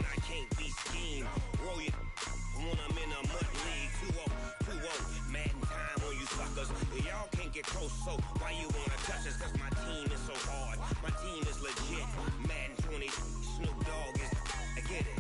and I can't be schemed. Roll it when I'm in a mud league. 2-0, Madden time on you suckers. Y'all can't get close, so why you wanna touch us? Cause my team is so hard. My team is legit. Madden 20, Snoop Dogg is, I get it.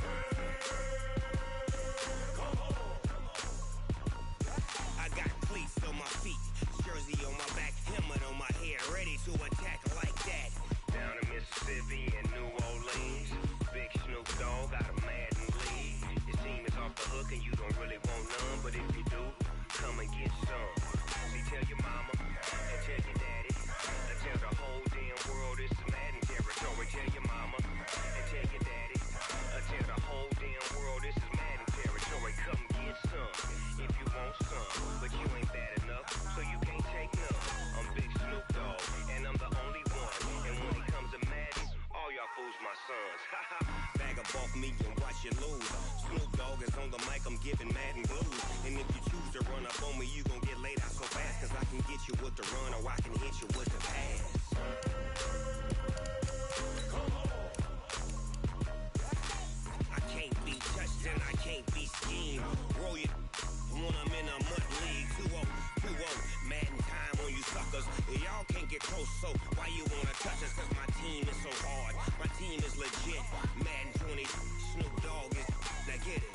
I got cleats on my feet, jersey on my back, helmet on my head, ready to attack like that. Down in Mississippi and New Orleans, big Snoop Dogg got a Madden league. Your team is off the hook and you don't really want none, but if you do, come and get some. See, tell your mama and tell your daddy, and tell the whole damn world it's Madden territory. Tell your mama and tell your daddy, and tell the whole damn world this is Madden territory. Come get some if you want some, but you ain't bad enough, so you can't take none. I'm Big Snoop Dogg, and I'm the only one. And when it comes to Madden, all y'all fools my sons. Bag up off me and watch you lose. Snoop Dogg is on the mic, I'm giving Madden blues. And if you choose to run up on me, you gon' get laid out so fast. Cause I can get you with the run or I can hit you with the pass. I can't be touched and I can't be schemed. Roll it when I'm in a mud league. 2-0, Madden time on you suckers. Y'all can't get close, so why you wanna touch us? Cause my team is so hard. My team is legit. Madden 20, Snoop Dogg is, now get it.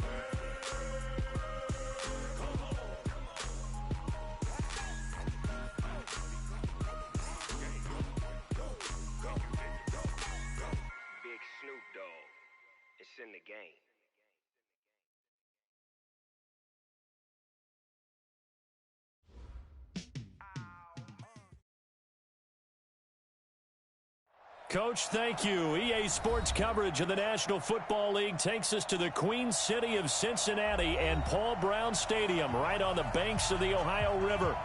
Big Snoop Dogg, it's in the game. Coach, thank you. EA Sports coverage of the National Football League takes us to the Queen City of Cincinnati and Paul Brown Stadium, right on the banks of the Ohio River.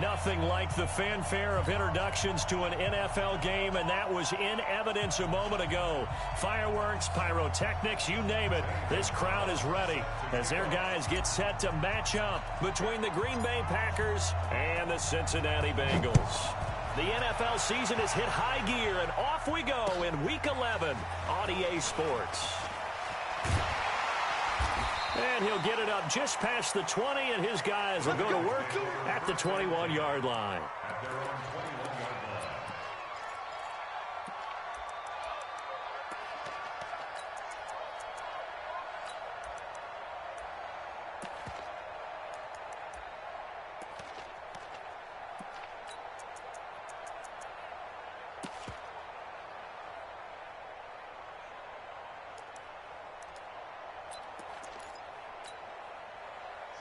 Nothing like the fanfare of introductions to an NFL game, and that was in evidence a moment ago. Fireworks, pyrotechnics, you name it. This crowd is ready as their guys get set to match up between the Green Bay Packers and the Cincinnati Bengals. The NFL season has hit high gear, and off we go in Week 11 on EA Sports. And he'll get it up just past the 20, and his guys will go to work at the 21-yard line.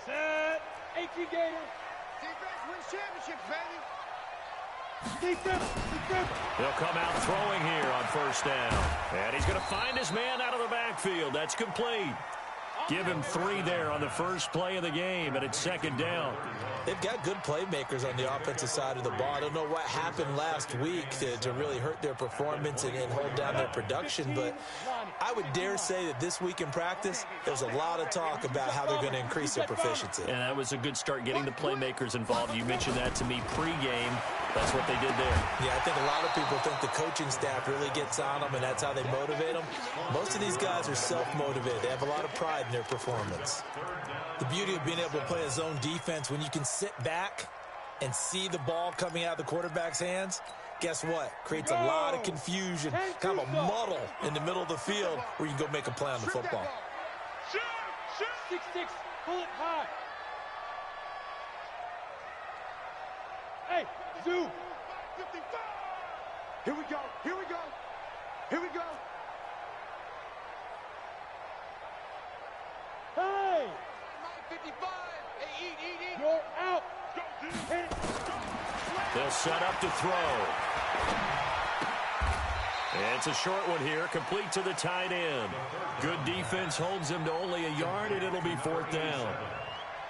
Set. 18 Gators. Defense wins championships, baby. Defense. He'll come out throwing here on first down. And he's going to find his man out of the backfield. That's complete. Give him 3 there on the first play of the game, and it's second down. They've got good playmakers on the offensive side of the ball. I don't know what happened last week to really hurt their performance and hold down their production, but I would dare say that this week in practice, there's a lot of talk about how they're going to increase their proficiency. And that was a good start getting the playmakers involved. You mentioned that to me pregame. That's what they did there. Yeah, I think a lot of people think the coaching staff really gets on them, and that's how they motivate them. Most of these guys are self-motivated. They have a lot of pride in their performance. The beauty of being able to play a zone defense when you can sit back and see the ball coming out of the quarterback's hands, guess what? Creates a lot of confusion, kind of a muddle in the middle of the field where you can go make a play on the football. 6-6, pull it high. Hey, Zoo. Here we go. Hey! 55. Hey, eat. You're out. They'll set up to throw. It's a short one here, complete to the tight end. Good defense holds them to only a yard, and it'll be fourth down.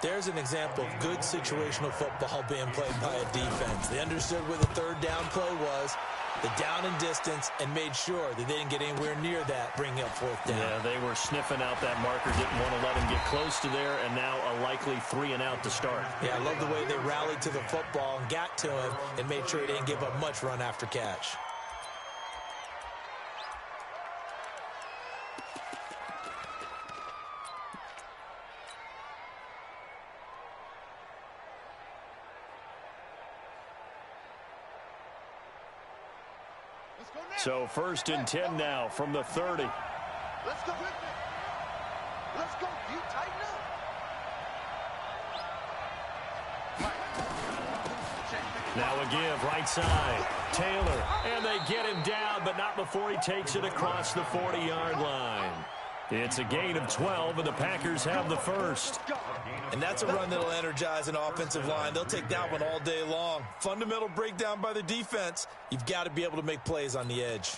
There's an example of good situational football being played by a defense. They understood where the third down play was, the down and distance, and made sure that they didn't get anywhere near that, bringing up fourth down. Yeah, they were sniffing out that marker, didn't want to let him get close to there, and now a likely 3 and out to start. Yeah, I love the way they rallied to the football and got to him and made sure he didn't give up much run after catch. So 1st and 10 now from the 30. Let's go. Let's go. You tighten up. Now a give, right side. Taylor, and they get him down, but not before he takes it across the 40-yard line. It's a gain of 12, and the Packers have the first. And that's a run that'll energize an offensive line. They'll take that one all day long. Fundamental breakdown by the defense. You've got to be able to make plays on the edge.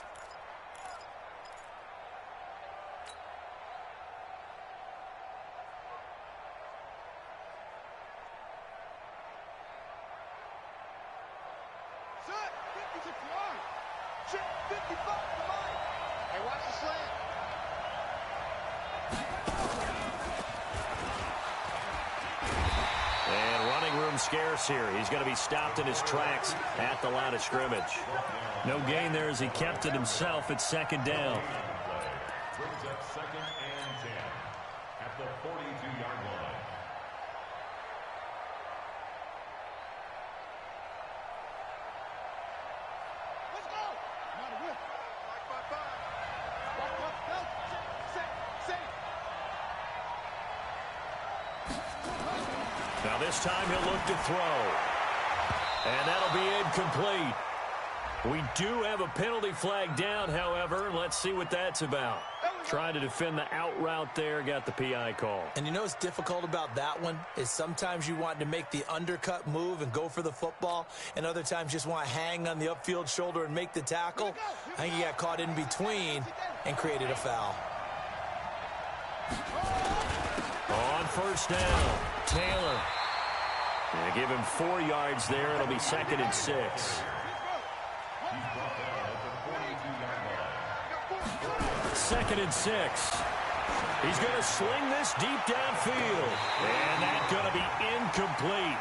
Scarce here. He's going to be stopped in his tracks at the line of scrimmage. No gain there as he kept it himself at 2nd down. Brings up 2nd and 10 at the 42-yard line. Let's go. Now this time he'll look to throw. And that'll be incomplete. We do have a penalty flag down, however. Let's see what that's about. Trying to defend the out route there, got the PI call. And you know what's difficult about that one is sometimes you want to make the undercut move and go for the football, and other times just want to hang on the upfield shoulder and make the tackle. I think he got caught in between and created a foul. On 1st down, Taylor. They give him 4 yards there. It'll be 2nd and 6. 2nd and 6. He's going to sling this deep downfield. And that's going to be incomplete.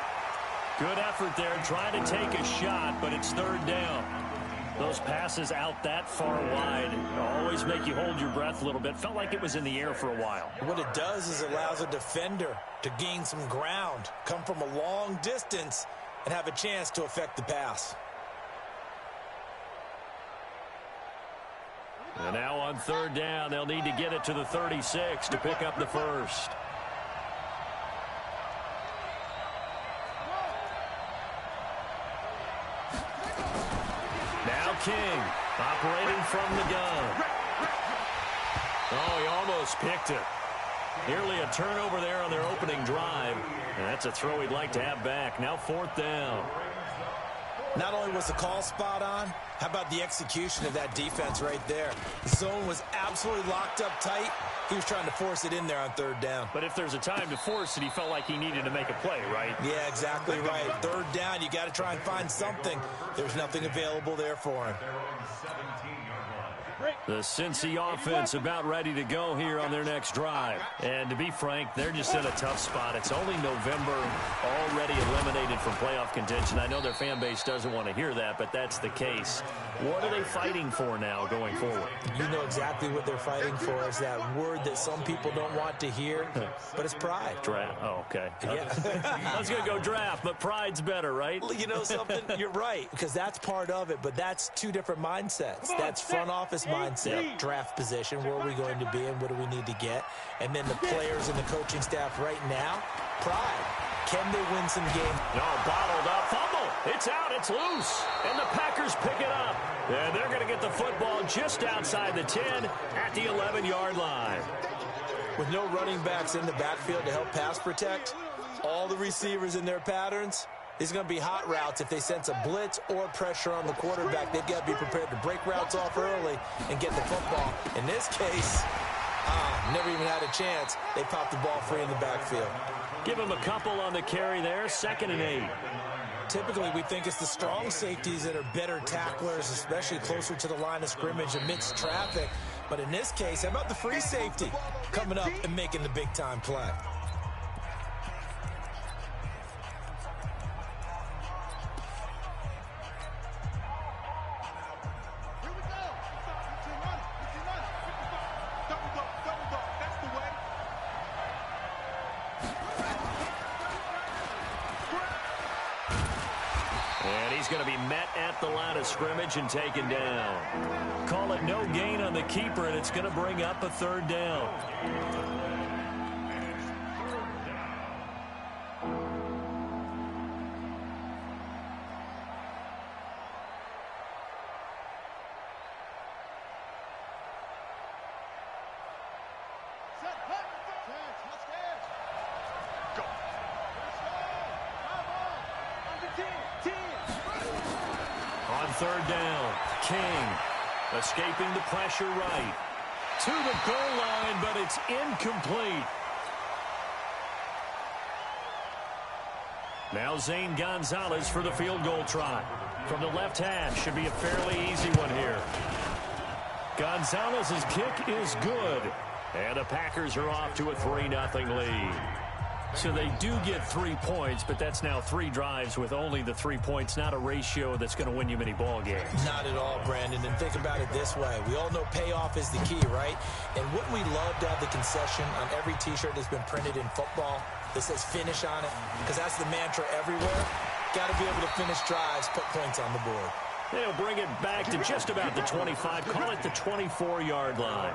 Good effort there trying to take a shot, but it's 3rd down. Those passes out that far wide always make you hold your breath a little bit. Felt like it was in the air for a while. What it does is it allows a defender to gain some ground, come from a long distance, and have a chance to affect the pass. And now on 3rd down, they'll need to get it to the 36 to pick up the first. Now King, operating from the gun. Oh, he almost picked it. Nearly a turnover there on their opening drive. And that's a throw he'd like to have back. Now 4th down. Not only was the call spot on, how about the execution of that defense right there? The zone was absolutely locked up tight. He was trying to force it in there on 3rd down. But if there's a time to force it, he felt like he needed to make a play, right? Yeah, exactly right. 3rd down, you got to try and find something. There's nothing available there for him. The Cincy offense about ready to go here on their next drive. And to be frank, they're just in a tough spot. It's only November, already eliminated from playoff contention. I know their fan base doesn't want to hear that, but that's the case. What are they fighting for now going forward? You know exactly what they're fighting for. Is that word that some people don't want to hear, but it's pride. Draft. Oh, okay. Yeah. I was going to go draft, but pride's better, right? Well, you know something? You're right, because that's part of it, but that's 2 different mindsets. That's front office mindset, draft position, where are we going to be and what do we need to get? And then the players and the coaching staff right now, pride. Can they win some games? No, bottled up. Fumble. It's out. It's loose. And the Packers pick it up. And they're going to get the football just outside the 10 at the 11-yard line. With no running backs in the backfield to help pass protect, all the receivers in their patterns, it's going to be hot routes if they sense a blitz or pressure on the quarterback. They've got to be prepared to break routes off early and get the football. In this case, never even had a chance. They popped the ball free in the backfield. Give him a couple on the carry there, 2nd and 8. Typically, we think it's the strong safeties that are better tacklers, especially closer to the line of scrimmage amidst traffic. But in this case, how about the free safety coming up and making the big-time play? of scrimmage and taken down. Call it no gain on the keeper, and it's going to bring up a third down. On third down, King escaping the pressure right to the goal line, but it's incomplete. Now Zane Gonzalez for the field goal try. From the left hash, should be a fairly easy one here. Gonzalez's kick is good, and the Packers are off to a 3-0 lead. So they do get 3 points, but that's now 3 drives with only the 3 points, not a ratio that's going to win you many ball games. Not at all, Brandon. And think about it this way. We all know payoff is the key, right? And wouldn't we love to have the concession on every T-shirt that's been printed in football that says finish on it? Because that's the mantra everywhere. Got to be able to finish drives, put points on the board. They'll bring it back to just about the 25. Call it the 24-yard line.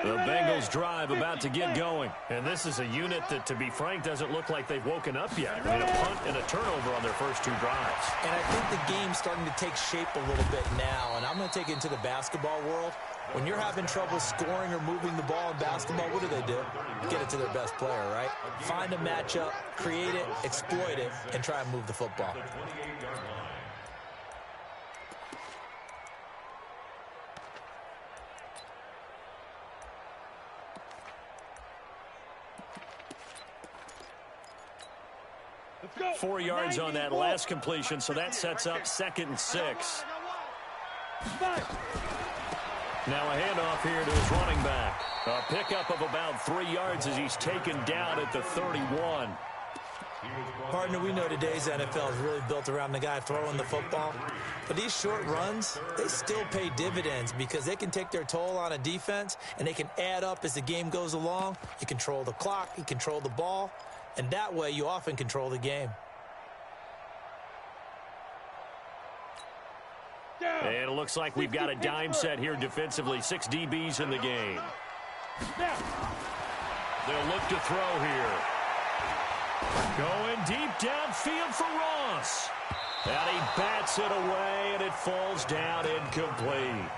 The Bengals drive about to get going. And this is a unit that, to be frank, doesn't look like they've woken up yet. I mean, a punt and a turnover on their first 2 drives. And I think the game's starting to take shape a little bit now. And I'm going to take it into the basketball world. When you're having trouble scoring or moving the ball in basketball, what do? Get it to their best player, right? Find a matchup, create it, exploit it, and try and move the football. Let's go. 4 yards on that last completion, so that sets up 2nd and 6. Now a handoff here to his running back. A pickup of about 3 yards as he's taken down at the 31. Partner, we know today's NFL is really built around the guy throwing the football. But these short runs, they still pay dividends because they can take their toll on a defense and they can add up as the game goes along. You control the clock, you control the ball, and that way you often control the game. And it looks like we've got a dime set here defensively. 6 DBs in the game. They'll look to throw here. Going deep downfield for Ross. And he bats it away, and it falls down incomplete.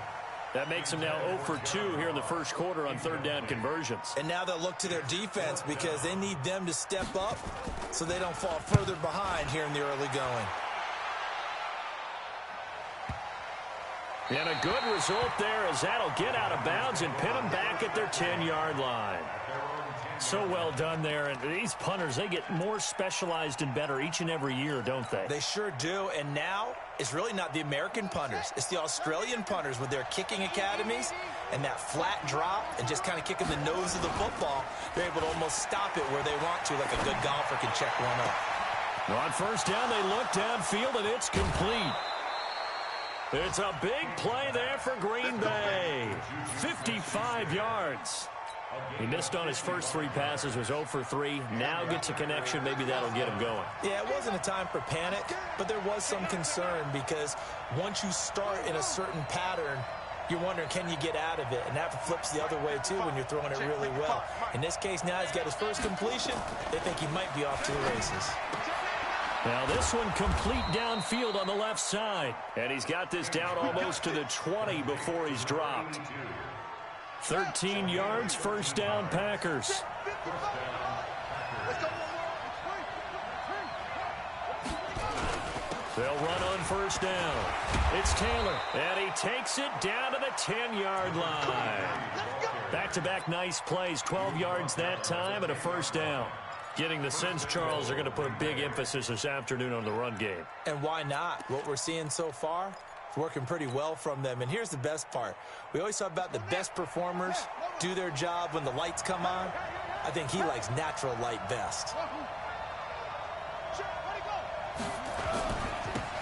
That makes him now 0 for 2 here in the first quarter on 3rd down conversions. And now they'll look to their defense because they need them to step up so they don't fall further behind here in the early going. And a good result there as that'll get out of bounds and pin them back at their 10-yard line. So well done there. And these punters, they get more specialized and better each and every year, don't they? They sure do. And now it's really not the American punters. It's the Australian punters with their kicking academies and that flat drop and just kind of kicking the nose of the football. They're able to almost stop it where they want to, like a good golfer can check one up. On 1st down, they look downfield, and it's complete. It's a big play there for Green Bay. 55 yards. He missed on his first 3 passes, was 0 for 3. Now gets a connection. Maybe that'll get him going. Yeah, it wasn't a time for panic, but there was some concern because once you start in a certain pattern, you're wondering, can you get out of it? And that flips the other way, too, when you're throwing it really well. In this case, now he's got his first completion. They think he might be off to the races. Now this one complete downfield on the left side. And he's got this down almost to the 20 before he's dropped. 13 yards, 1st down, Packers. They'll run on 1st down. It's Taylor, and he takes it down to the 10-yard line. Back-to-back nice plays, 12 yards that time and a 1st down. Getting the sense, Charles, are going to put a big emphasis this afternoon on the run game. And why not? What we're seeing so far is working pretty well from them. And here's the best part. We always talk about the best performers do their job when the lights come on. I think he likes natural light best.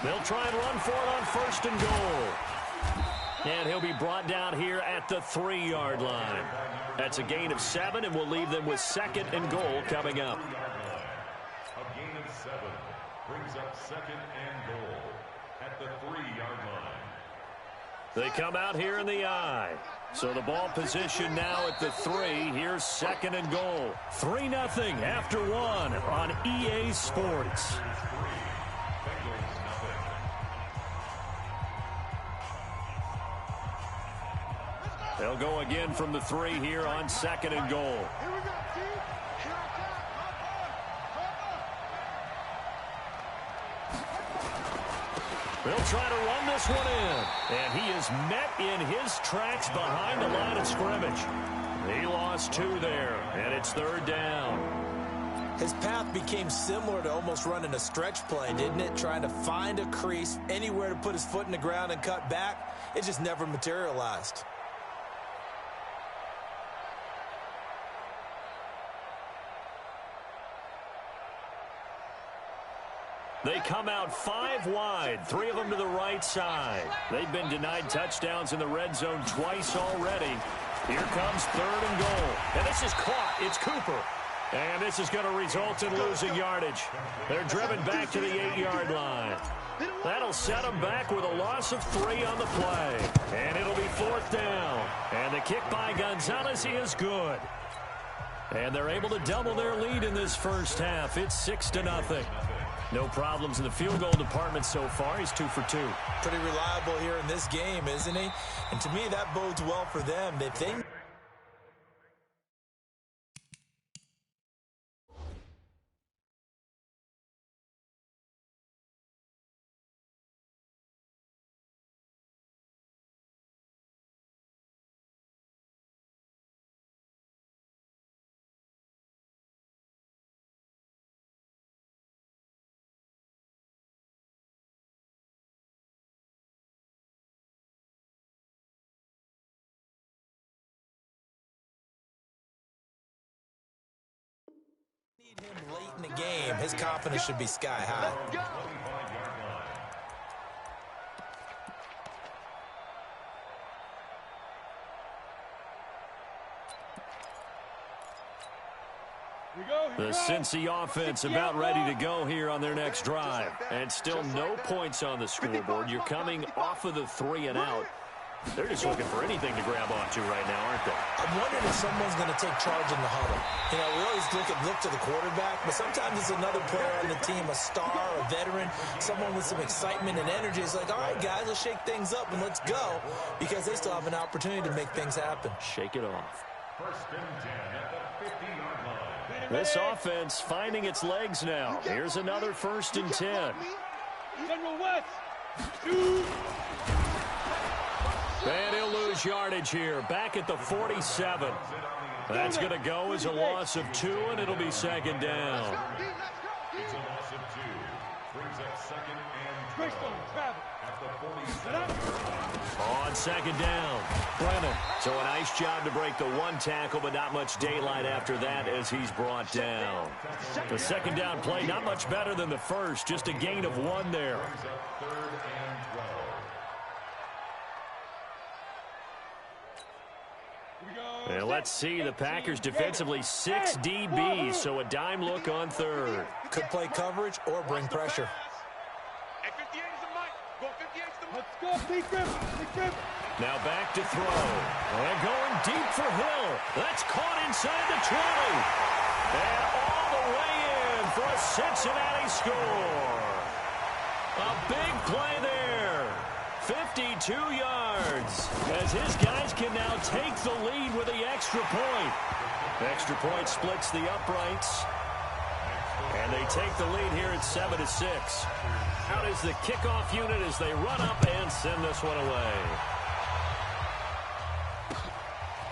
They'll try and run for it on 1st and goal. And he'll be brought down here at the 3-yard line. That's a gain of 7, and we'll leave them with 2nd and goal coming up. A gain of 7 brings up 2nd and goal at the 3-yard line. They come out here in the I. So the ball position now at the 3. Here's 2nd and goal. 3-0 after 1 on EA Sports. They'll go again from the 3 here on 2nd and goal. They'll try to run this one in. And he is met in his tracks behind the line of scrimmage. He lost 2 there, and it's 3rd down. His path became similar to almost running a stretch play, didn't it? Trying to find a crease, anywhere to put his foot in the ground and cut back. It just never materialized. They come out 5 wide, 3 of them to the right side. They've been denied touchdowns in the red zone twice already. Here comes 3rd and goal. And this is caught. It's Cooper. And this is going to result in losing yardage. They're driven back to the 8-yard line. That'll set them back with a loss of 3 on the play. And it'll be 4th down. And the kick by Gonzalez is good. And they're able to double their lead in this first half. It's 6-0. No problems in the field goal department so far. He's 2 for 2. Pretty reliable here in this game, isn't he? And to me, that bodes well for them. If they need him late in the game, his confidence should be sky high. The Cincy offense about ready to go here on their next drive. And still no points on the scoreboard. You're coming off of the 3 and out. They're just looking for anything to grab onto right now, aren't they? I'm wondering if someone's going to take charge in the huddle. You know, we always look to the quarterback, but sometimes it's another player on the team, a star, a veteran, someone with some excitement and energy. It's like, all right, guys, let's shake things up and let's go, because they still have an opportunity to make things happen. Shake it off. 1st and 10 at the 50-yard line. This offense finding its legs now. Here's another 1st and 10. General West. And he'll lose yardage here. Back at the 47. That's going to go as a loss of 2, and it'll be 2nd down. It's a loss of 2. Brings up 2nd and 12 at the 47. On 2nd down, Brennan. So a nice job to break the 1 tackle, but not much daylight after that as he's brought down. The 2nd down play, not much better than the first, just a gain of 1 there. Brings up 3rd and 12. And let's see, the Packers defensively 6 DBs, so a dime look on 3rd. Could play coverage or bring pressure. Let's go, big grip. Now back to throw. And going deep for Hill. That's caught inside the 20. And all the way in for a Cincinnati score. A big play there. 52 yards as his guys can now take the lead with the extra point. Extra point splits the uprights. And they take the lead here at 7-6. Out is the kickoff unit as they run up and send this one away.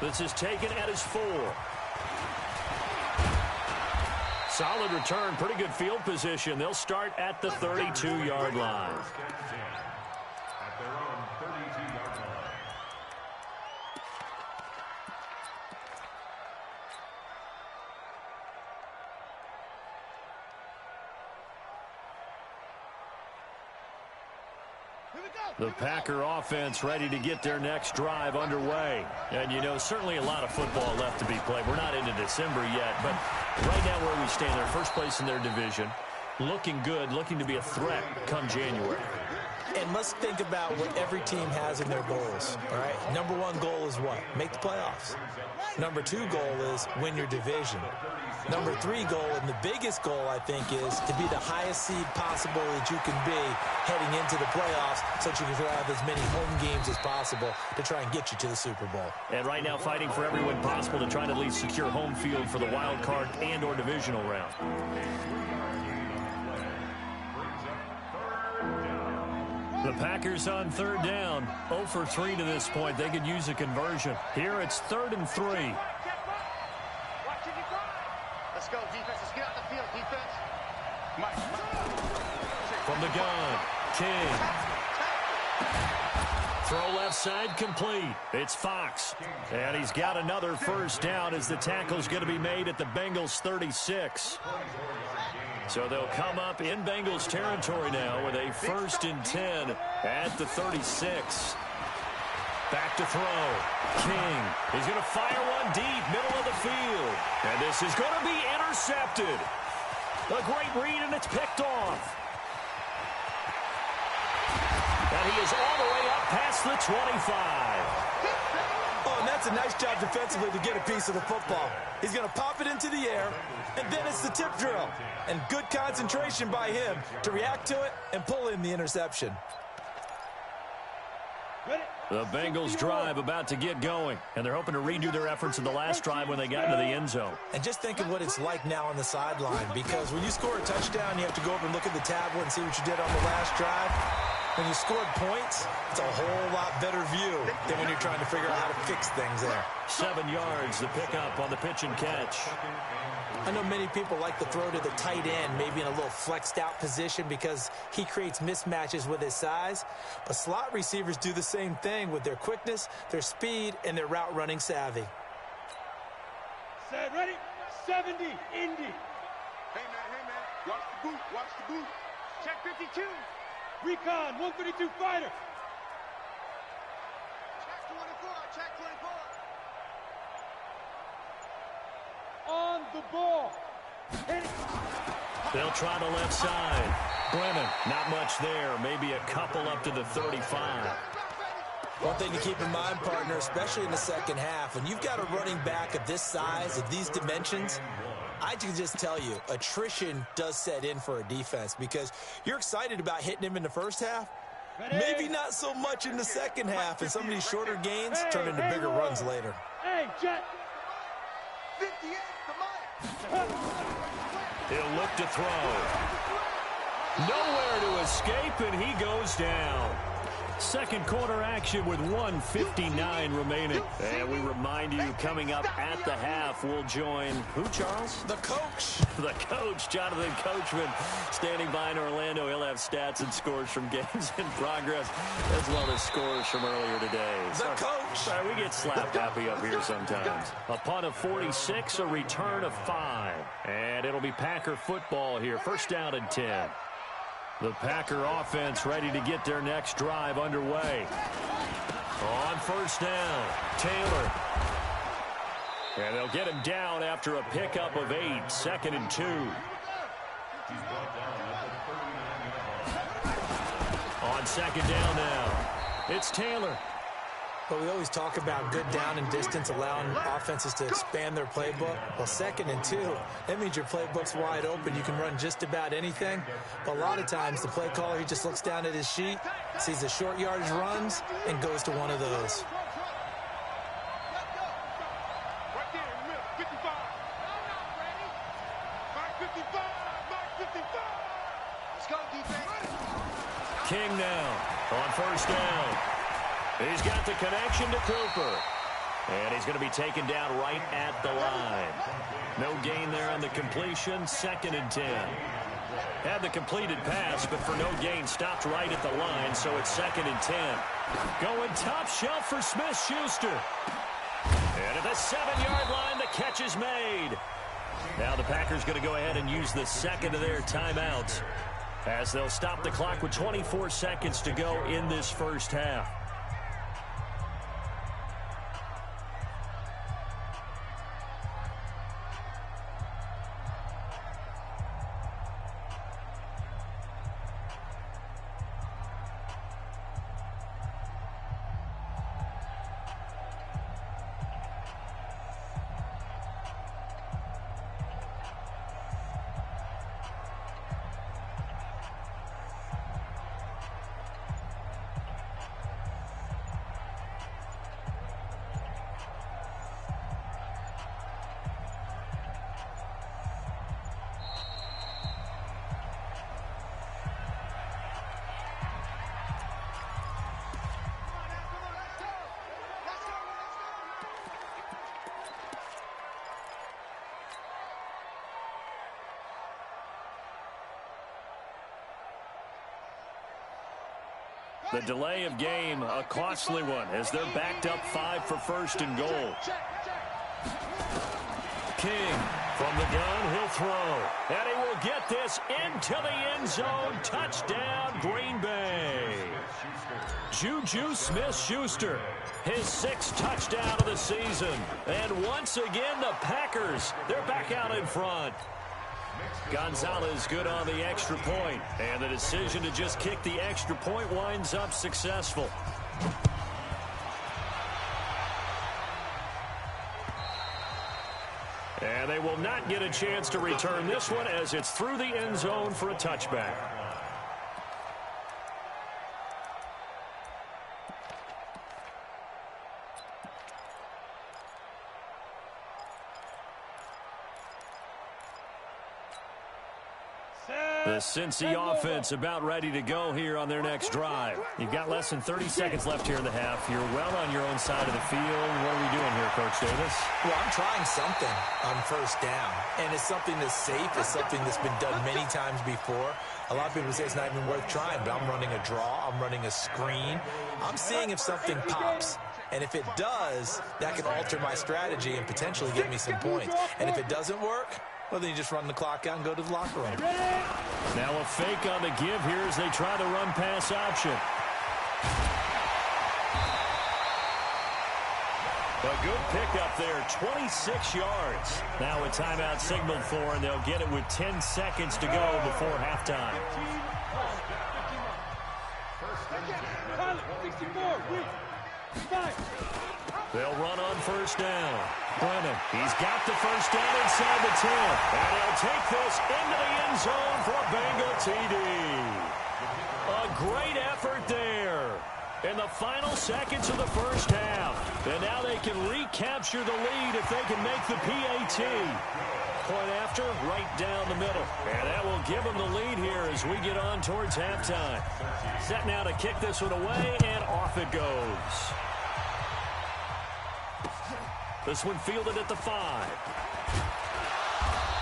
This is taken at his 4. Solid return, pretty good field position. They'll start at the 32-yard line. At their own 32-yard line. The Packer offense ready to get their next drive underway. And, you know, certainly a lot of football left to be played. We're not into December yet, but right now where we stand, they're first place in their division. Looking good, looking to be a threat come January. And let's think about what every team has in their goals, all right? Number one goal is what? Make the playoffs. Number two goal is win your division. Number three goal, and the biggest goal, I think, is to be the highest seed possible that you can be heading into the playoffs so that you can have as many home games as possible to try and get you to the Super Bowl. And right now fighting for every win possible to try to at least secure home field for the wild card and or divisional round. The Packers on third down, 0 for 3 to this point. They could use a conversion. Here it's 3rd and 3. Let's go, defense. Let's get out the field, defense. From the gun, King. Throw left side complete. It's Fox. And he's got another first down as the tackle's going to be made at the Bengals 36. So they'll come up in Bengals territory now with a 1st and 10 at the 36. Back to throw. King. He's going to fire one deep, middle of the field. And this is going to be intercepted. A great read, and it's picked off. And he is all the way up past the 25. Oh, and that's a nice job defensively to get a piece of the football. He's going to pop it into the air, and then it's the tip drill. And good concentration by him to react to it and pull in the interception. The Bengals drive about to get going, and they're hoping to redo their efforts in the last drive when they got into the end zone. And just think of what it's like now on the sideline, because when you score a touchdown, you have to go over and look at the tablet and see what you did on the last drive. When you scored points, it's a whole lot better view than when you're trying to figure out how to fix things there. 7 yards, the pickup on the pitch and catch. I know many people like to throw to the tight end, maybe in a little flexed out position because he creates mismatches with his size. But slot receivers do the same thing with their quickness, their speed, and their route running savvy. Set, ready, 70, Indy. Hey, man, watch the boot, watch the boot. Check 52. Recon, 132 fighter. Check 24, check 24. On the ball. Hit it. They'll try the left side. Brennan, not much there. Maybe a couple up to the 35. One thing to keep in mind, partner, especially in the second half, when you've got a running back of this size, of these dimensions, I can just tell you, attrition does set in for a defense because you're excited about hitting him in the first half. Maybe not so much in the second half, and some of these shorter gains turn into bigger runs later. Hey, Jet. 58, the Mike. He'll look to throw. Nowhere to escape, and he goes down. Second quarter action with 1:59 remaining. And we remind you, coming up at the half, we'll join who, Charles? The coach. The coach, Jonathan Coachman, standing by in Orlando. He'll have stats and scores from games in progress, as well as scores from earlier today. The coach. Sorry, we get slap happy up here sometimes. A punt of 46, a return of 5. And it'll be Packer football here. First down and 10. The Packer offense ready to get their next drive underway. On first down, Taylor. And they'll get him down after a pickup of 8, 2nd and 2. On second down now, it's Taylor. But we always talk about good down and distance, allowing offenses to expand their playbook. Well, 2nd and 2, that means your playbook's wide open. You can run just about anything. But a lot of times, the play caller, he just looks down at his sheet, sees the short yardage runs, and goes to one of those. Right there in the middle, 55. Mark 55, Mark 55. Let's go, defense. King now on first down. He's got the connection to Cooper. And he's going to be taken down right at the line. No gain there on the completion. 2nd and 10. Had the completed pass, but for no gain, stopped right at the line, so it's 2nd and 10. Going top shelf for Smith-Schuster. And at the 7-yard line, the catch is made. Now the Packers going to go ahead and use the second of their timeouts. as they'll stop the clock with 24 seconds to go in this first half. The delay of game, a costly one, as they're backed up 5 for first and goal. King from the gun, he'll throw. And he will get this into the end zone. Touchdown, Green Bay. Juju Smith-Schuster, his 6th touchdown of the season. And once again, the Packers, they're back out in front. Gonzalez good on the extra point, and the decision to just kick the extra point winds up successful. And they will not get a chance to return this one as it's through the end zone for a touchback. The Cincy offense about ready to go here on their next drive. You've got less than 30 seconds left here in the half. You're well on your own side of the field. What are we doing here, Coach Davis? Well, I'm trying something on first down, and it's something that's safe. It's something that's been done many times before. A lot of people say it's not even worth trying, but I'm running a draw. I'm running a screen. I'm seeing if something pops. And if it does, that can alter my strategy and potentially get me some points. And if it doesn't work, well, then you just run the clock out and go to the locker room. Now a fake on the give here as they try the run-pass option. A good pickup there, 26 yards. Now a timeout signaled for, and they'll get it with 10 seconds to go before halftime. They'll run on first down. Brennan, he's got the first down inside the 10. And he'll take this into the end zone for a Bengal TD. A great effort there in the final seconds of the first half. And now they can recapture the lead if they can make the PAT. Point after, right down the middle. And that will give them the lead here as we get on towards halftime. Set now to kick this one away, and off it goes. This one fielded at the 5.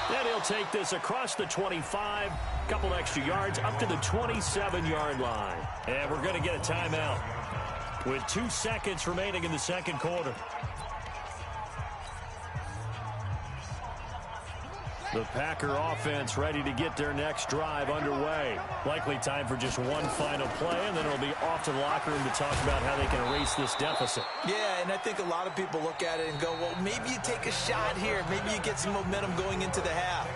And he'll take this across the 25. Couple extra yards up to the 27-yard line. And we're going to get a timeout with 2 seconds remaining in the second quarter. The Packer offense ready to get their next drive underway. Likely time for just one final play, and then it'll be off to the locker room to talk about how they can erase this deficit. Yeah, and I think a lot of people look at it and go, well, maybe you take a shot here. Maybe you get some momentum going into the half.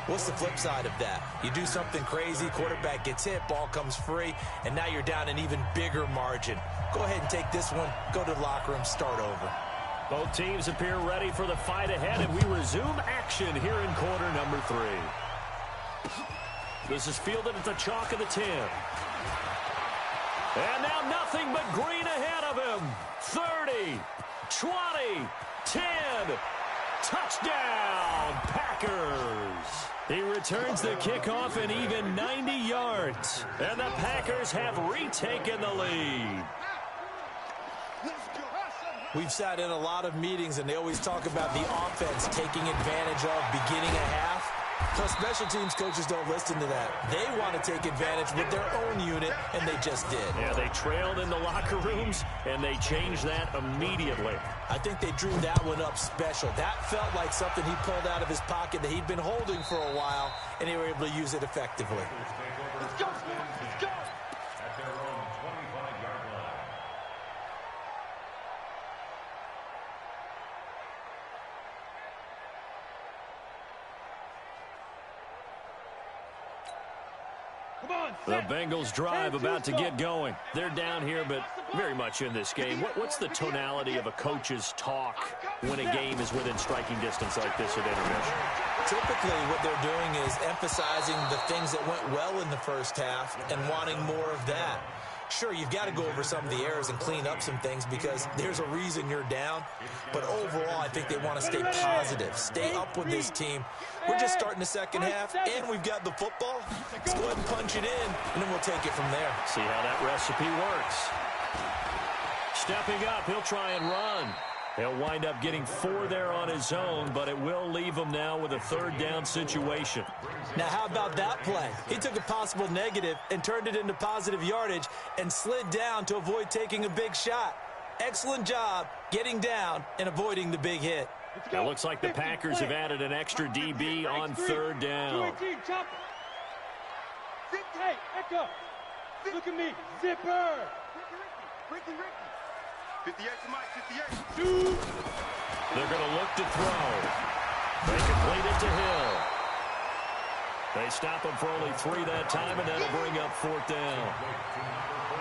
What's the flip side of that? You do something crazy, quarterback gets hit, ball comes free, and now you're down an even bigger margin. Go ahead and take this one, go to the locker room, start over. Both teams appear ready for the fight ahead, and we resume action here in quarter number 3. This is fielded at the chalk of the 10. And now nothing but green ahead of him. 30, 20, 10. Touchdown, Packers. He returns the kickoff an even 90 yards. And the Packers have retaken the lead. We've sat in a lot of meetings, and they always talk about the offense taking advantage of beginning a half. Plus, special teams coaches don't listen to that. They want to take advantage with their own unit, and they just did. Yeah, they trailed in the locker rooms, and they changed that immediately. I think they drew that one up special. That felt like something he pulled out of his pocket that he'd been holding for a while, and they were able to use it effectively. Let's go. Let's go. At their own 25-yard line. The Bengals drive about to get going. They're down here, but very much in this game. What's the tonality of a coach's talk when a game is within striking distance like this at intermission? Typically, what they're doing is emphasizing the things that went well in the first half and wanting more of that. Sure, you've got to go over some of the errors and clean up some things because there's a reason you're down. But overall, I think they want to stay positive, stay up with this team. We're just starting the second half, and we've got the football. Let's go ahead and punch it in, and then we'll take it from there. See how that recipe works. Stepping up, he'll try and run. He'll wind up getting 4 there on his own, but it will leave him now with a third down situation. Now, how about that play? He took a possible negative and turned it into positive yardage and slid down to avoid taking a big shot. Excellent job getting down and avoiding the big hit. It looks like the Packers have added an extra DB on third down. Hey, Echo. Look at me. Zipper. Ricky. 58 to Mike, 58. Shoot. They're going to look to throw. They complete it to Hill. They stop him for only 3 that time, and that'll bring up fourth down.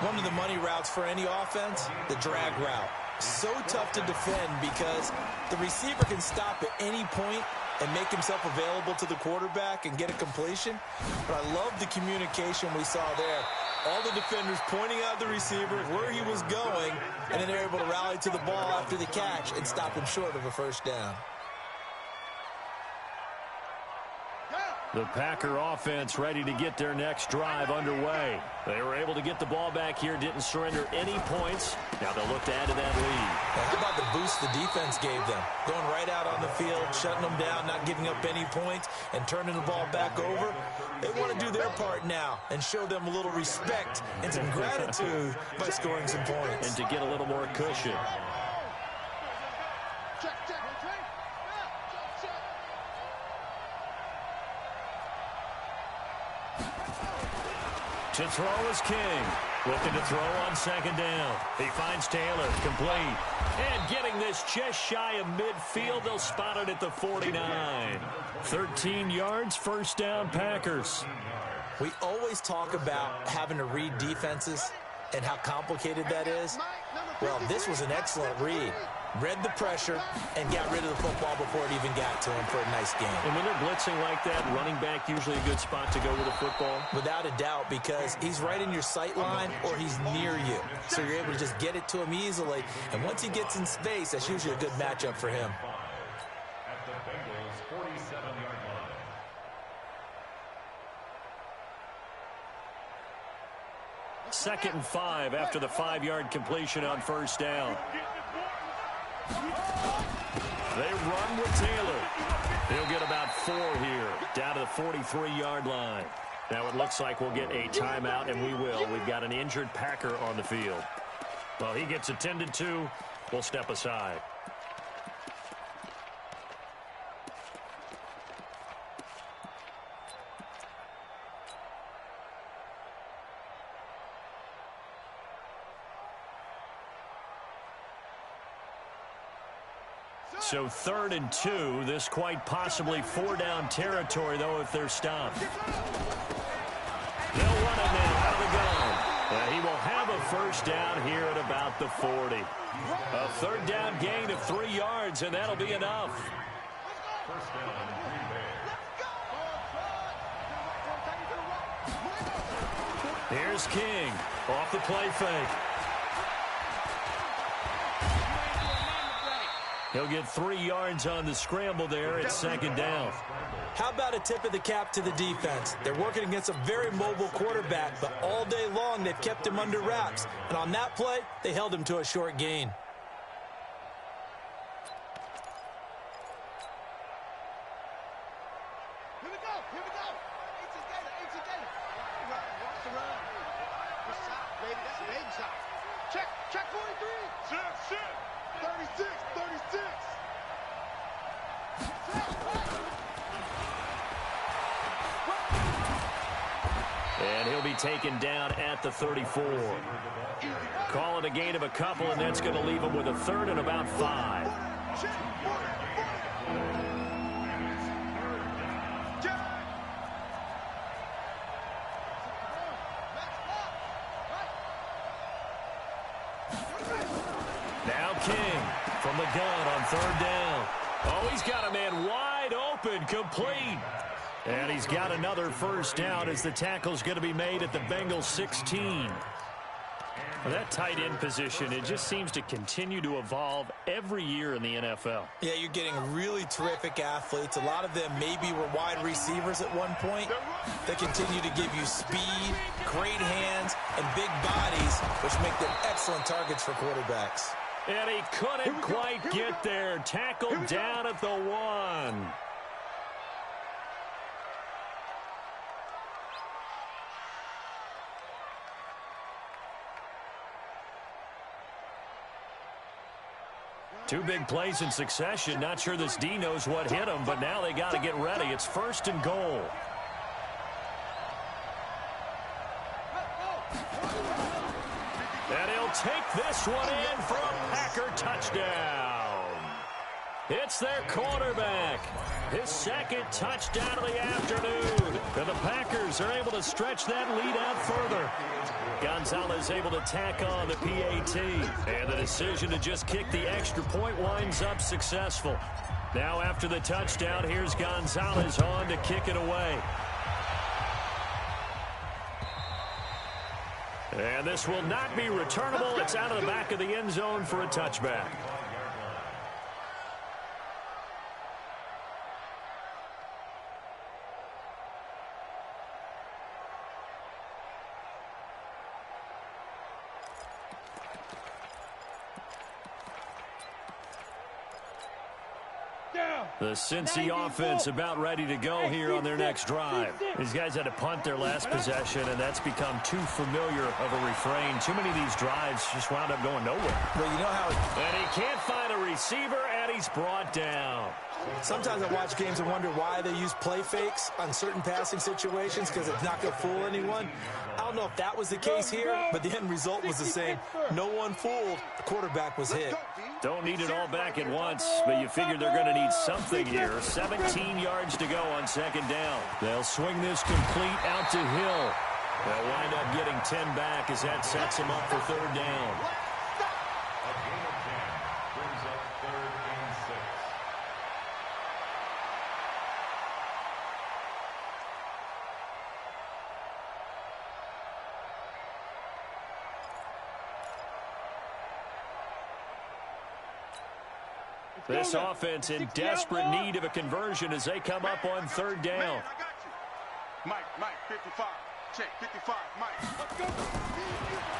One of the money routes for any offense, the drag route. So tough to defend because the receiver can stop at any point and make himself available to the quarterback and get a completion. But I love the communication we saw there. All the defenders pointing out the receiver where he was going, and then they're able to rally to the ball after the catch and stop him short of a first down. The Packer offense ready to get their next drive underway. They were able to get the ball back here, didn't surrender any points. Now they'll look to add to that lead. Now, how about the boost the defense gave them? Going right out on the field, shutting them down, not giving up any points, and turning the ball back over. They want to do their part now and show them a little respect and some gratitude by scoring some points. And to get a little more cushion. To throw is King. Looking to throw on second down. He finds Taylor, complete. And getting this just shy of midfield, they'll spot it at the 49. 13 yards, first down, Packers. We always talk about having to read defenses and how complicated that is. Well, this was an excellent read. Read the pressure and got rid of the football before it even got to him for a nice game. And when they're blitzing like that, running back usually a good spot to go with the football? Without a doubt, because he's right in your sight line or he's near you. So you're able to just get it to him easily. And once he gets in space, that's usually a good matchup for him. At the Bengals' 47-yard line. Second and 5 after the 5-yard completion on first down. They run with Taylor. He'll get about 4 here, down to the 43-yard line. Now it looks like we'll get a timeout, and we will. We've got an injured Packer on the field. Well, he gets attended to. We'll step aside. So 3rd and 2. This quite possibly 4-down territory, though, if they're stopped. They'll run it now out of the gun. He will have a first down here at about the 40. A 3rd down gain of 3 yards, and that'll be enough. First down, Green Bay. Here's King off the play fake. He'll get 3 yards on the scramble there at second down. How about a tip of the cap to the defense? They're working against a very mobile quarterback, but all day long they've kept him under wraps. And on that play, they held him to a short gain. Here we go. Here we go. 18 Gator. Watch the run. Good shot, baby. That's an 8 shot. Check 43. Check. 36. And he'll be taken down at the 34. Call it a gain of a couple, and that's going to leave him with a third and about 5. Now King from the gun on 3rd down. Oh, he's got a man wide open, complete. And he's got another first down as the tackle's going to be made at the Bengals 16. Well, that tight end position, it just seems to continue to evolve every year in the NFL. Yeah, you're getting really terrific athletes. A lot of them maybe were wide receivers at one point. They continue to give you speed, great hands, and big bodies, which make them excellent targets for quarterbacks. And he couldn't quite get there. Tackled down at the 1. Two big plays in succession. Not sure this D knows what hit him, but now they got to get ready. It's 1st and goal. And he'll take this one in for a Packer touchdown. It's their quarterback. His 2nd touchdown of the afternoon. And the Packers are able to stretch that lead out further. Gonzalez able to tack on the PAT. And the decision to just kick the extra point winds up successful. Now after the touchdown, here's Gonzalez on to kick it away. And this will not be returnable. It's out of the back of the end zone for a touchback. The Cincy offense about ready to go here on their next drive. These guys had to punt their last possession, and that's become too familiar of a refrain. Too many of these drives just wound up going nowhere. Well, you know how... And he can't find a receiver, and he's brought down. Sometimes I watch games and wonder why they use play fakes on certain passing situations because it's not going to fool anyone. I don't know if that was the case here, but the end result was the same. No one fooled. The quarterback was hit. Don't need it all back at once, but you figure they're going to need something here. 17 yards to go on 2nd down. They'll swing this complete out to Hill. They'll wind up getting 10 back as that sets him up for 3rd down. A gain of 10 brings up 3rd and 6. This offense in desperate need of a conversion as they come up on 3rd down. Mike, 55. Check, 55, Mike.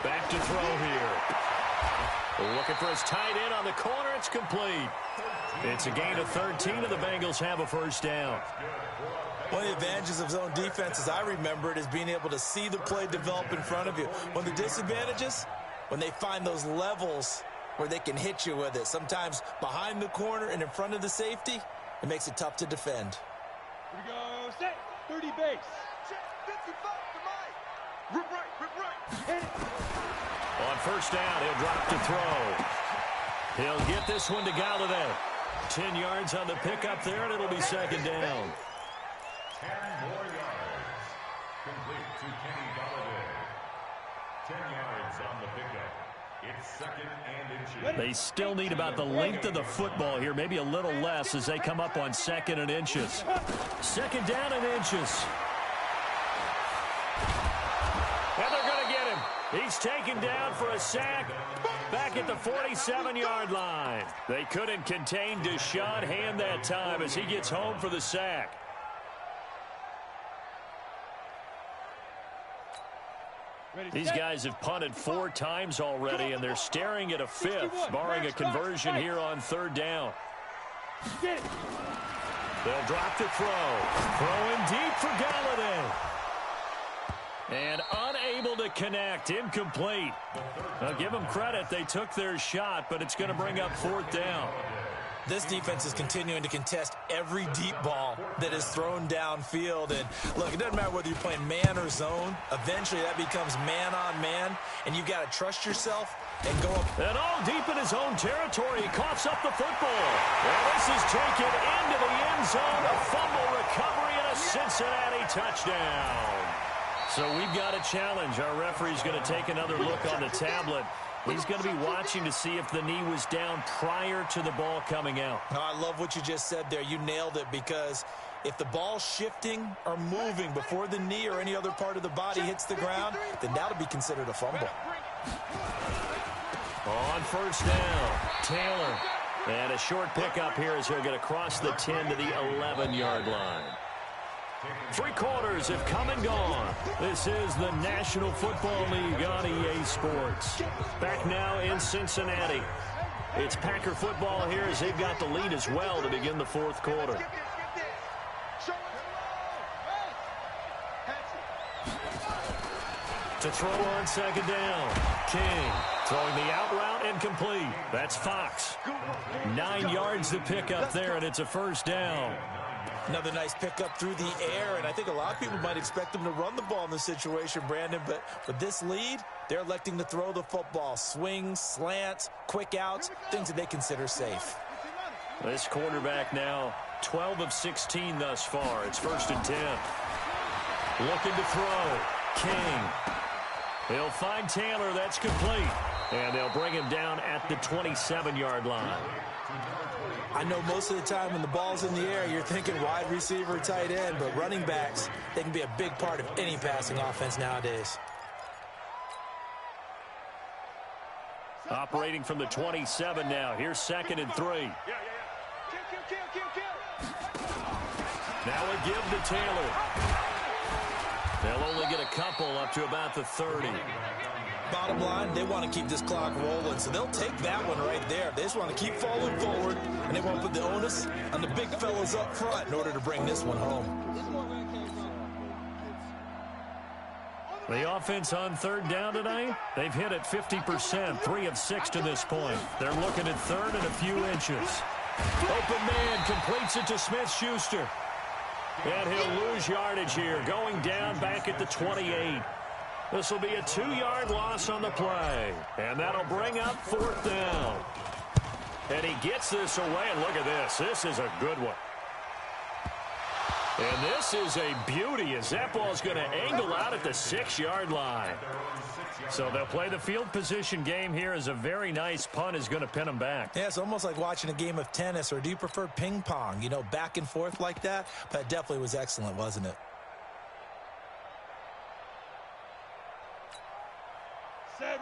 Back to throw here. Looking for his tight end on the corner. It's complete. It's a gain of 13, and the Bengals have a first down. One of the advantages of zone defense, as I remember it, is being able to see the play develop in front of you. One of the disadvantages, when they find those levels where they can hit you with it. Sometimes behind the corner and in front of the safety, it makes it tough to defend. Here we go, set, 30 base. Check, 55 to Mike. Rip right. Hit it. On 1st down, he'll drop to throw. He'll get this one to Galladay. 10 yards on the pickup there, and it'll be 2nd down. 10 more yards. Complete to Kenny Galladay. 10 yards on the pickup. It's 2nd and inches. They still need about the length of the football here, maybe a little less as they come up on 2nd and inches. 2nd down and inches. And they're going to get him. He's taken down for a sack back at the 47-yard line. They couldn't contain Deshaun Hand that time as he gets home for the sack. These guys have punted 4 times already, and they're staring at a 5th, barring a conversion here on 3rd down. They'll drop to throw. Throwing deep for Galladay. And unable to connect. Incomplete. Now, give them credit. They took their shot, but it's going to bring up 4th down. This defense is continuing to contest every deep ball that is thrown downfield. And look, it doesn't matter whether you're playing man or zone. Eventually, that becomes man on man, and you've got to trust yourself and go up. And all deep in his own territory, he coughs up the football. And this is taken into the end zone. A fumble recovery and a Cincinnati touchdown. So we've got a challenge. Our referee's going to take another look on the tablet. He's going to be watching to see if the knee was down prior to the ball coming out. Oh, I love what you just said there. You nailed it, because if the ball's shifting or moving before the knee or any other part of the body hits the ground, then that'll be considered a fumble. On first down, Taylor. And a short pickup here as he'll get across the 10 to the 11-yard line. 3 quarters have come and gone. This is the National Football League on EA Sports. Back now in Cincinnati. It's Packer football here as they've got the lead as well to begin the 4th quarter. To throw on second down, King throwing the out route and complete. That's Fox. 9 yards to pick up there, and it's a first down. Another nice pickup through the air, and I think a lot of people might expect them to run the ball in this situation, Brandon, but with this lead, they're electing to throw the football. Swings, slants, quick outs, things that they consider safe. This quarterback now 12 of 16 thus far. It's 1st and 10. Looking to throw. King. He'll find Taylor. That's complete. And they'll bring him down at the 27-yard line. I know most of the time when the ball's in the air, you're thinking wide receiver, tight end, but running backs, they can be a big part of any passing offense nowadays. Operating from the 27 now. Here's 2nd and 3. Now a give to Taylor. They'll only get a couple up to about the 30. Bottom line, they want to keep this clock rolling, so they'll take that one right there. They just want to keep falling forward, and they want to put the onus on the big fellas up front in order to bring this one home. The offense on 3rd down tonight, they've hit it 50%, 3 of 6 to this point. They're looking at 3rd and a few inches. Open man completes it to Smith-Schuster. And he'll lose yardage here, going down back at the 28. This will be a 2-yard loss on the play. And that'll bring up 4th down. And he gets this away, and look at this. This is a good one. And this is a beauty as that ball's going to angle out at the 6-yard line. So they'll play the field position game here as a very nice punt is going to pin them back. Yeah, it's almost like watching a game of tennis, or do you prefer ping pong? You know, back and forth like that? That definitely was excellent, wasn't it?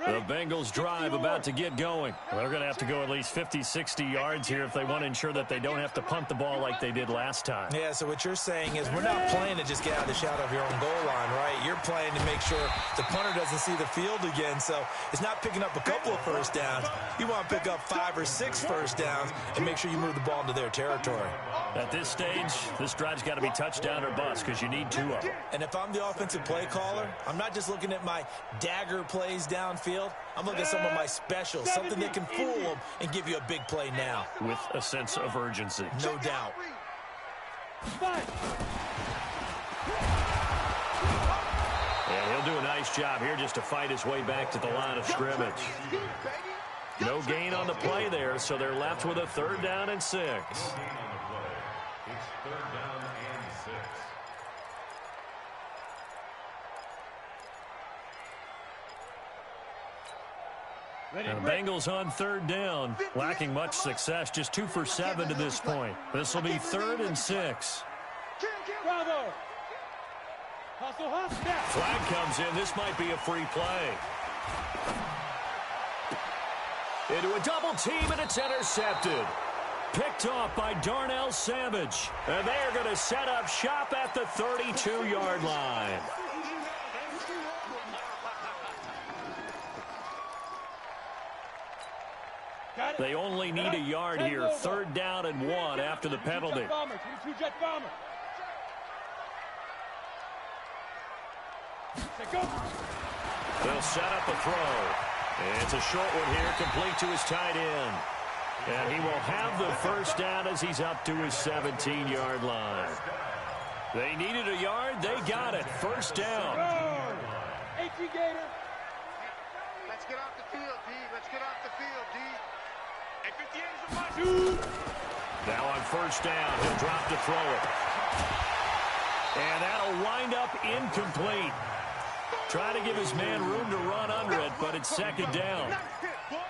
The Bengals drive about to get going. They're going to have to go at least 50, 60 yards here if they want to ensure that they don't have to punt the ball like they did last time. Yeah, so what you're saying is we're not playing to just get out of the shadow of your own goal line, right? You're playing to make sure the punter doesn't see the field again. So it's not picking up a couple of first downs. You want to pick up 5 or 6 first downs and make sure you move the ball into their territory. At this stage, this drive's got to be touchdown or bust because you need 2 of them. And if I'm the offensive play caller, I'm not just looking at my dagger plays downfield. I'm looking at some of my specials, something that can fool them and give you a big play now. With a sense of urgency. No doubt. And he'll do a nice job here just to fight his way back to the line of scrimmage. No gain on the play there, so they're left with a 3rd down and 6. It's 3rd down and 6. And the Bengals on 3rd down, lacking much success, just 2 for 7 to this point. This will be 3rd and 6. Flag comes in. This might be a free play. Into a double team, and it's intercepted. Picked off by Darnell Savage. And they're going to set up shop at the 32-yard line. They only need a yard here. 3rd down and 1 after the penalty. They'll set up a throw. And it's a short one here, complete to his tight end. And he will have the first down as he's up to his 17-yard line. They needed a yard. They got it. First down. Let's get off the field, D. Let's get off the field, D. Hey, 58 is a must. Now on first down, he'll drop to throw it. And that'll wind up incomplete. Trying to give his man room to run under it, but it's second down.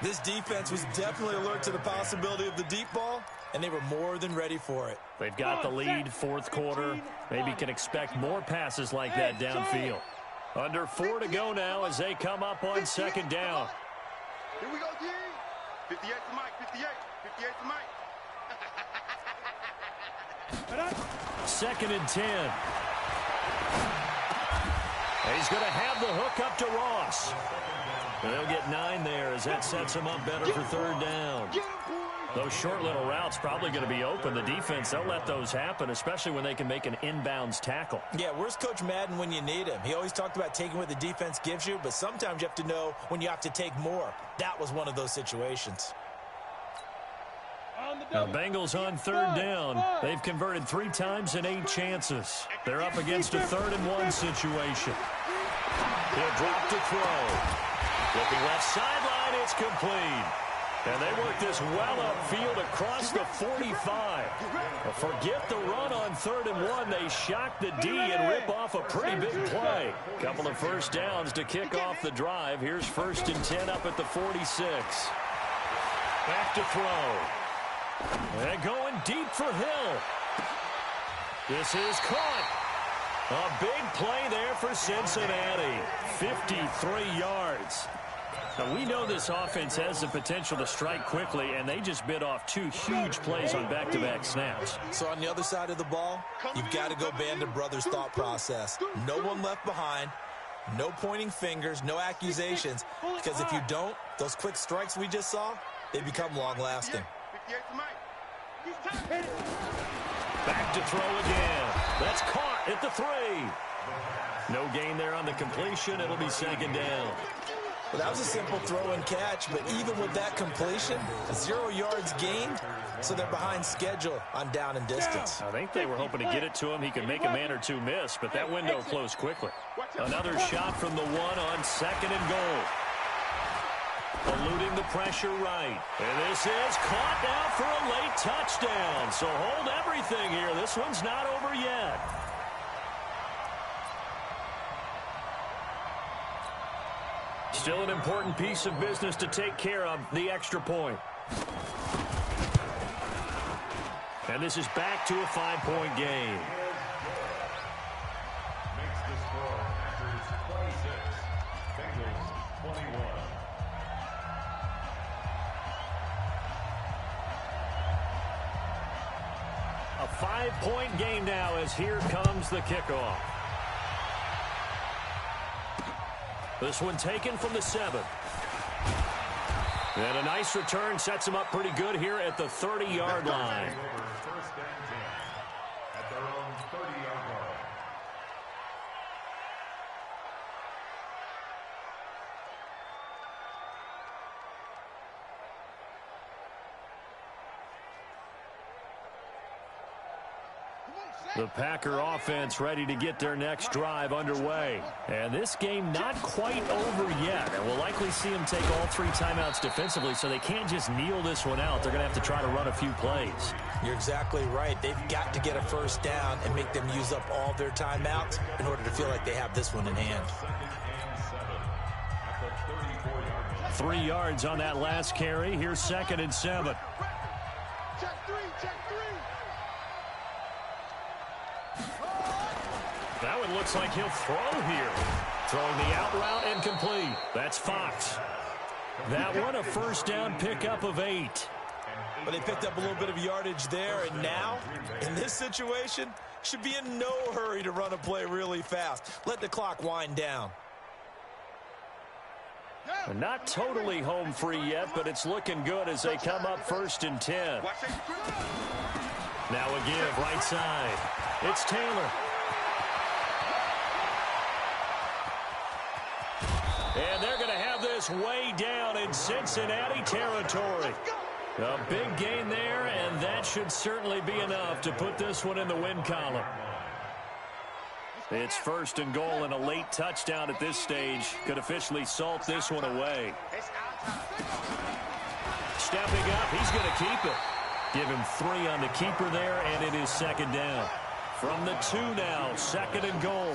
This defense was definitely alert to the possibility of the deep ball, and they were more than ready for it. They've got the lead, fourth quarter. Maybe can expect more passes like that downfield. Under 4 to go now as they come up on second down. Here we go, D. 58 to Mike, 58. 58 to Mike. Second and 10. He's going to have the hook up to Ross. And they'll get 9 there as that sets him up better for third down. Those short little routes probably going to be open. The defense, they'll let those happen, especially when they can make an inbounds tackle. Yeah, where's Coach Madden when you need him? He always talked about taking what the defense gives you, but sometimes you have to know when you have to take more. That was one of those situations. Now, Bengals on third down. They've converted 3 times in 8 chances. They're up against a 3rd and 1 situation. He'll drop to throw. Looking left sideline, it's complete. And they work this well upfield across the 45. Forget the run on 3rd and 1. They shock the D and rip off a pretty big play. Couple of first downs to kick off the drive. Here's 1st and 10 up at the 46. Back to throw. And going deep for Hill. This is caught. A big play there for Cincinnati. 53 yards. Now, we know this offense has the potential to strike quickly, and they just bit off 2 huge plays on back-to-back snaps. So on the other side of the ball, you've got to go Band of Brothers thought process. No one left behind. No pointing fingers, no accusations. Because if you don't, those quick strikes we just saw, they become long-lasting. Back to throw again. That's caught at the 3. No gain there on the completion. It'll be second down. Well, that was a simple throw and catch, but even with that completion, 0 yards gained, so they're behind schedule on down and distance. I think they were hoping to get it to him. He could make a man or 2 miss, but that window closed quickly. Another shot from the 1 on 2nd and goal. Eluding the pressure right. And this is caught now for a late touchdown. So hold everything here. This one's not over yet. Still an important piece of business to take care of, the extra point. And this is back to a 5-point game. Makes the score Packers 26, Bengals 21. A 5-point game now as here comes the kickoff. This one taken from the 7. And a nice return sets him up pretty good here at the 30-yard line. First and 10 at their own 30-yard line. The Packer offense ready to get their next drive underway. And this game not quite over yet. And we'll likely see them take all 3 timeouts defensively, so they can't just kneel this one out. They're going to have to try to run a few plays. You're exactly right. They've got to get a first down and make them use up all their timeouts in order to feel like they have this one in hand. 3 yards on that last carry. Here's 2nd and 7. Check 3, check 3. That one looks like he'll throw here. Throwing the out route and complete. That's Fox. That one a first down pickup of 8. But they picked up a little bit of yardage there, and now, in this situation, should be in no hurry to run a play really fast. Let the clock wind down. Not totally home free yet, but it's looking good as they come up 1st and 10. Now a give right side. It's Taylor. And they're going to have this way down in Cincinnati territory. A big gain there, and that should certainly be enough to put this one in the win column. It's 1st and goal, and a late touchdown at this stage could officially salt this one away. Stepping up, he's going to keep it. Give him 3 on the keeper there, and it is 2nd down. From the 2 now, 2nd and goal.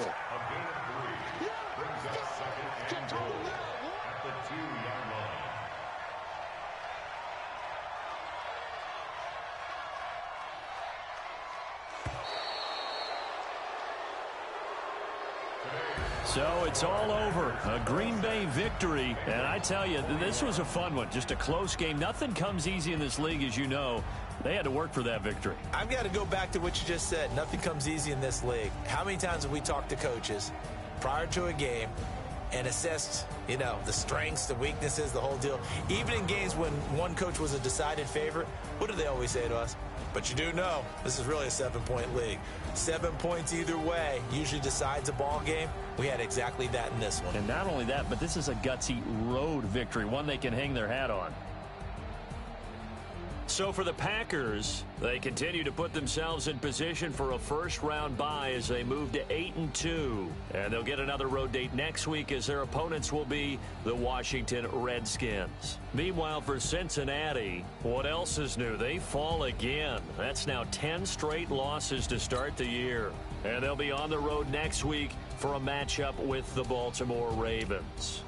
So it's all over. A Green Bay victory. And I tell you, this was a fun one. Just a close game. Nothing comes easy in this league, as you know. They had to work for that victory. I've got to go back to what you just said. Nothing comes easy in this league. How many times have we talked to coaches prior to a game and assessed, the strengths, the weaknesses, the whole deal? Even in games when one coach was a decided favorite, what do they always say to us? But you do know this is really a 7-point league. 7 points either way usually decides a ball game. We had exactly that in this one. And not only that, but this is a gutsy road victory, one they can hang their hat on. So for the Packers, they continue to put themselves in position for a first-round bye as they move to 8-2. And they'll get another road date next week as their opponents will be the Washington Redskins. Meanwhile, for Cincinnati, what else is new? They fall again. That's now 10 straight losses to start the year. And they'll be on the road next week for a matchup with the Baltimore Ravens.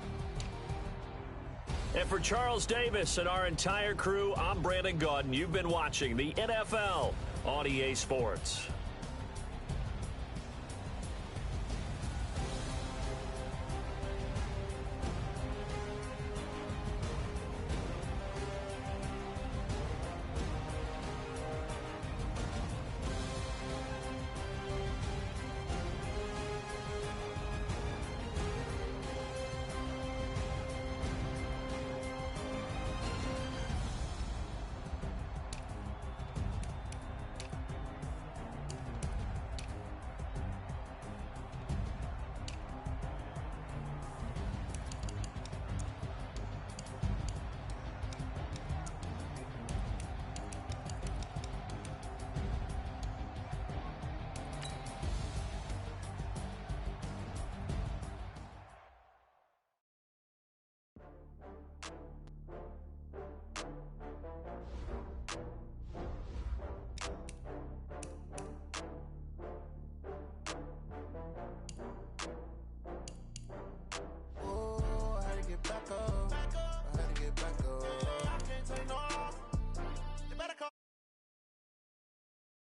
And for Charles Davis and our entire crew, I'm Brandon Gaudin. You've been watching the NFL on EA Sports.